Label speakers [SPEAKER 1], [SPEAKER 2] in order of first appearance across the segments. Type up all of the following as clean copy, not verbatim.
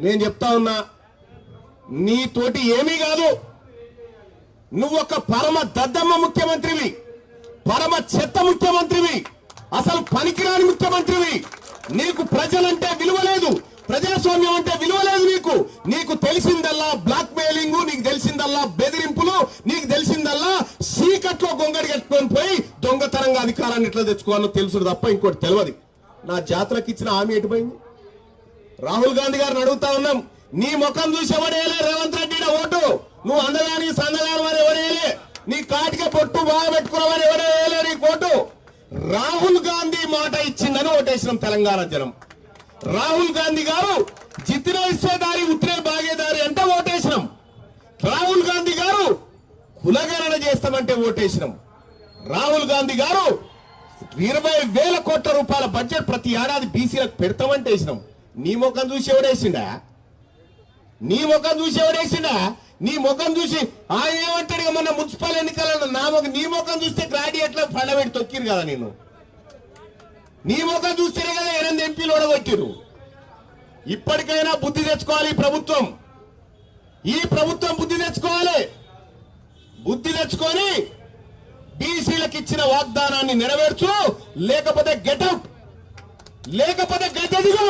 [SPEAKER 1] నేను చెప్తా ఉన్నా, నీతోటి ఏమీ కాదు. నువ్వు ఒక పరమ దద్దమ్మ ముఖ్యమంత్రివి, పరమ చెత్త ముఖ్యమంత్రివి, అసలు పనికిరాని ముఖ్యమంత్రివి. నీకు ప్రజలంటే విలువ లేదు, ప్రజాస్వామ్యం అంటే విలువ లేదు. నీకు తెలిసిందల్లా బ్లాక్ మెయిలింగ్, నీకు తెలిసిందల్లా బెదిరింపులు, నీకు తెలిసిందల్లా సీకట్లో గొంగడి కట్టుకొని పోయి దొంగతనంగా అధికారాన్ని ఎట్లా తెచ్చుకోవాలో తెలుసు తప్ప ఇంకోటి తెలియదు. నా జాతరకు ఇచ్చిన హామీ ఎటుపోయింది? రాహుల్ గాంధీ గారిని అడుగుతా ఉన్నాం, నీ ముఖం చూసి ఎవడేలే రేవంత్ రెడ్డి ఓటు? నువ్వు అందగానికి సందగాని వారు ఎవరేలే, నీ కాటికే పొట్టు బాగా పెట్టుకున్నవారు ఎవరేలే నీ ఓటు. రాహుల్ గాంధీ మాట ఇచ్చిందని ఓటేసినాం తెలంగాణ జనం. రాహుల్ గాంధీ గారు జితిన ఇచ్చేదారి ఉత్తరే బాగేదారి అంటే ఓటేసినాం. రాహుల్ గాంధీ గారు కులగణన చేస్తామంటే ఓటేసినాం. రాహుల్ గాంధీ గారు 20,000 కోట్ల రూపాయల బడ్జెట్ ప్రతి ఏడాది బీసీలకు పెడతామంటే వేసినాం. నీ ముఖం చూసి ఎవడేసిండా? నీ ముఖం చూసి ఎవడేసిండా? నీ ముఖం చూసి ఏమంటాడు? మొన్న మున్సిపల్ ఎన్నికలను నీ ముఖం చూస్తే గ్రాడ్యుయేట్ల ఫండమెంట్ తొక్కిరు కదా. నేను నీ ముఖం చూస్తేనే కదా 8 ఎంపీలు ఓడగొట్టిరు. ఇప్పటికైనా బుద్ధి తెచ్చుకోవాలి ప్రభుత్వం. ఈ ప్రభుత్వం బుద్ధి తెచ్చుకోవాలి. బుద్ధి తెచ్చుకొని బీసీలకు ఇచ్చిన వాగ్దానాన్ని నెరవేర్చు, లేకపోతే గెట్అవుట్, లేకపోతే గడ్డ దిగో.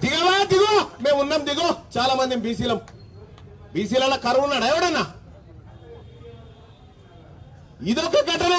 [SPEAKER 1] దిగవా దిగో, మేము ఉన్నాం దిగో. చాలా మంది బీసీలలో కరువు ఉన్నాడు ఎవడన్నా? ఇదొక ఘటన.